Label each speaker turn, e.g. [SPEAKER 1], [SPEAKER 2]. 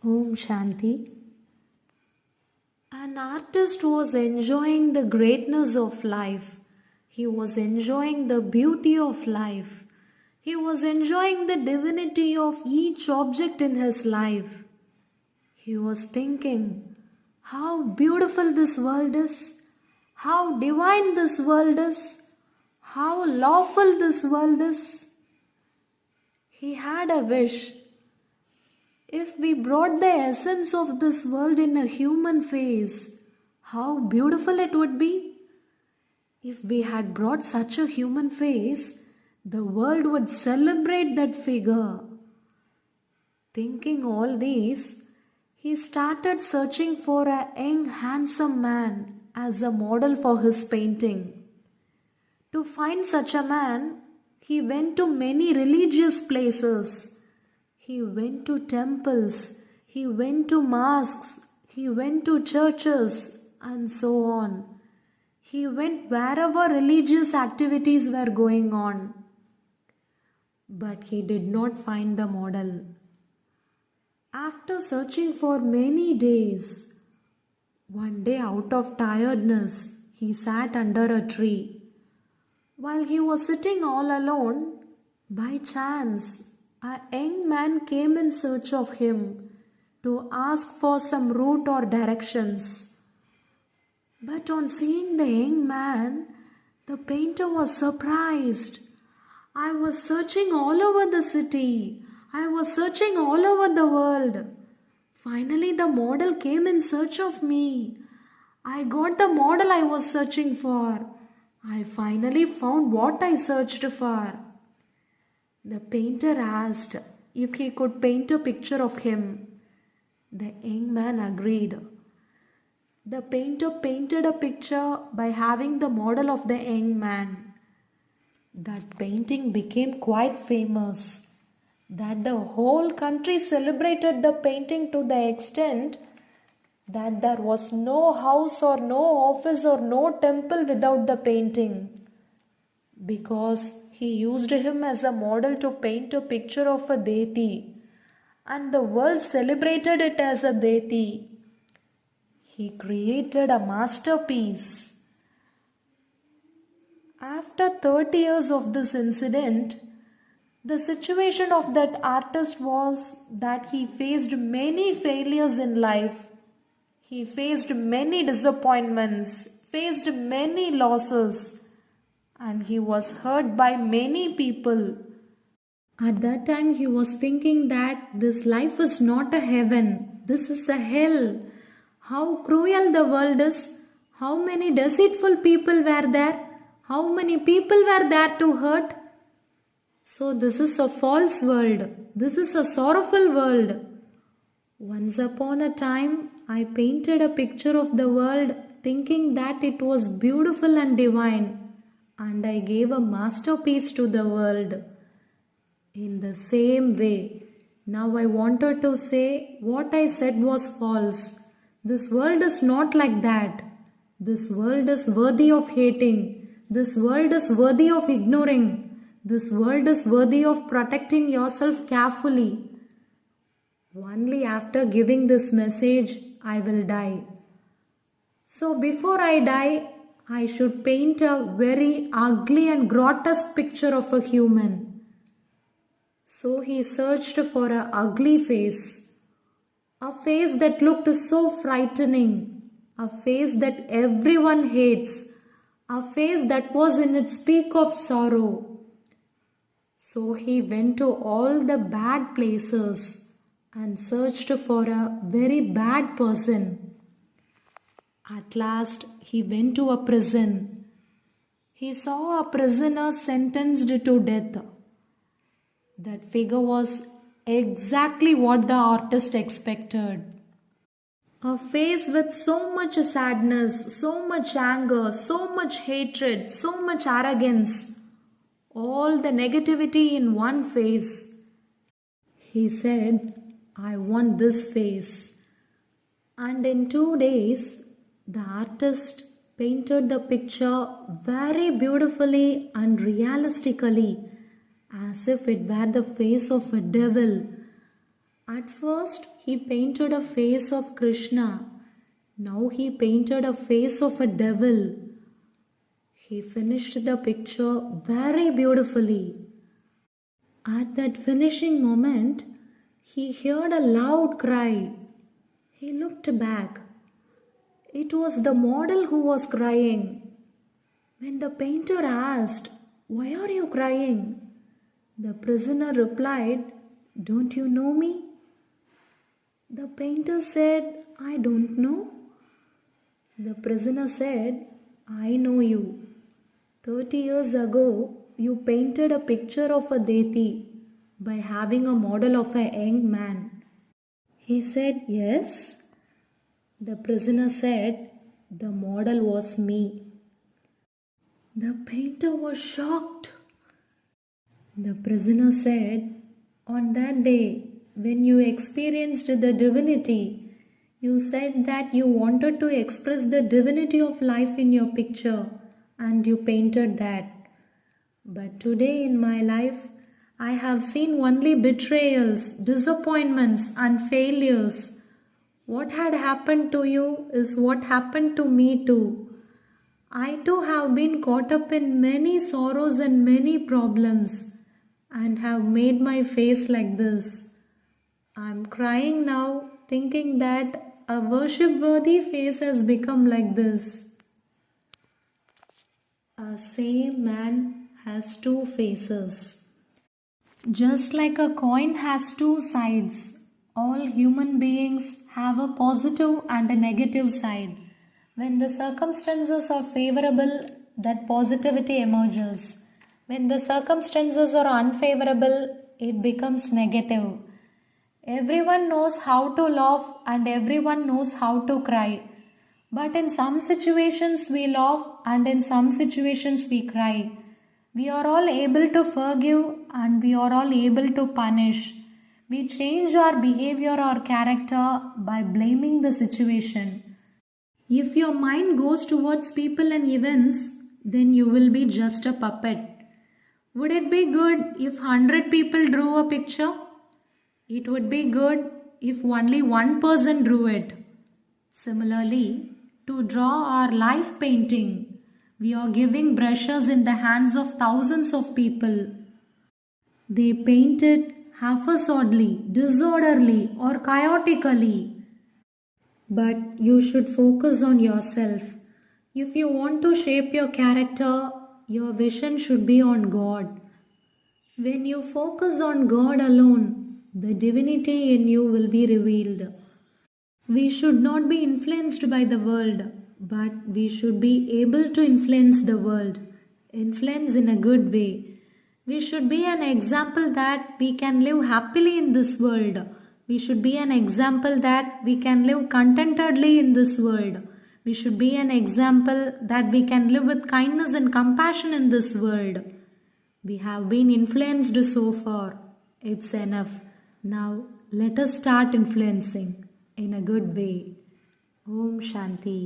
[SPEAKER 1] Om Shanti. An artist was enjoying the greatness of life. He was enjoying the beauty of life. He was enjoying the divinity of each object in his life. He was thinking, how beautiful this world is, how divine this world is, how lawful this world is. He had a wish. If we brought the essence of this world in a human face, how beautiful it would be. If we had brought such a human face, the world would celebrate that figure. Thinking all these, he started searching for a young handsome man as a model for his painting. To find such a man, he went to many religious places. He went to temples, he went to mosques, he went to churches, and so on. He went wherever religious activities were going on. But he did not find the model. After searching for many days, one day out of tiredness, he sat under a tree. While he was sitting all alone, by chance, a young man came in search of him to ask for some route or directions. But on seeing the young man, the painter was surprised. I was searching all over the city. I was searching all over the world. Finally, the model came in search of me. I got the model I was searching for. I finally found what I searched for. The painter asked if he could paint a picture of him. The young man agreed. The painter painted a picture by having the model of the young man. That painting became quite famous, that the whole country celebrated the painting to the extent that there was no house or no office or no temple without the painting, because he used him as a model to paint a picture of a deity, and the world celebrated it as a deity. He created a masterpiece. After 30 years of this incident, the situation of that artist was that he faced many failures in life. He faced many disappointments, faced many losses, and he was hurt by many people. At that time, he was thinking that this life is not a heaven, this is a hell. How cruel the world is, how many deceitful people were there, how many people were there to hurt. So this is a false world, this is a sorrowful world. Once upon a time, I painted a picture of the world thinking that it was beautiful and divine, and I gave a masterpiece to the world. In the same way, now I wanted to say what I said was false. This world is not like that. This world is worthy of hating. This world is worthy of ignoring. This world is worthy of protecting yourself carefully. Only after giving this message, I will die. So before I die, I should paint a very ugly and grotesque picture of a human. So he searched for an ugly face. A face that looked so frightening. A face that everyone hates. A face that was in its peak of sorrow. So he went to all the bad places and searched for a very bad person. At last, he went to a prison. He saw a prisoner sentenced to death. That figure was exactly what the artist expected. A face with so much sadness, so much anger, so much hatred, so much arrogance. All the negativity in one face. He said, I want this face. And in 2 days, the artist painted the picture very beautifully and realistically, as if it were the face of a devil. At first, he painted a face of Krishna. Now he painted a face of a devil. He finished the picture very beautifully. At that finishing moment, he heard a loud cry. He looked back. It was the model who was crying. When the painter asked, "Why are you crying?" the prisoner replied, "Don't you know me?" The painter said, "I don't know." The prisoner said, "I know you. 30 years ago, you painted a picture of a Deity by having a model of a young man." He said, "Yes." The prisoner said, "The model was me." The painter was shocked. The prisoner said, "On that day, when you experienced the divinity, you said that you wanted to express the divinity of life in your picture and you painted that. But today in my life, I have seen only betrayals, disappointments, and failures. What had happened to you is what happened to me too. I too have been caught up in many sorrows and many problems and have made my face like this. I'm crying now, thinking that a worship-worthy face has become like this." A same man has two faces. Just like a coin has two sides, all human beings have a positive and a negative side. When the circumstances are favorable, that positivity emerges. When the circumstances are unfavorable, it becomes negative. Everyone knows how to laugh and everyone knows how to cry. But in some situations we laugh and in some situations we cry. We are all able to forgive and we are all able to punish. We change our behavior or character by blaming the situation. If your mind goes towards people and events, then you will be just a puppet. Would it be good if 100 people drew a picture? It would be good if only one person drew it. Similarly, to draw our life painting, we are giving brushes in the hands of thousands of people. They paint it haphazardly, disorderly, or chaotically. But you should focus on yourself. If you want to shape your character, your vision should be on God. When you focus on God alone, the divinity in you will be revealed. We should not be influenced by the world, but we should be able to influence the world. Influence in a good way. We should be an example that we can live happily in this world. We should be an example that we can live contentedly in this world. We should be an example that we can live with kindness and compassion in this world. We have been influenced so far. It's enough. Now let us start influencing in a good way. Om Shanti.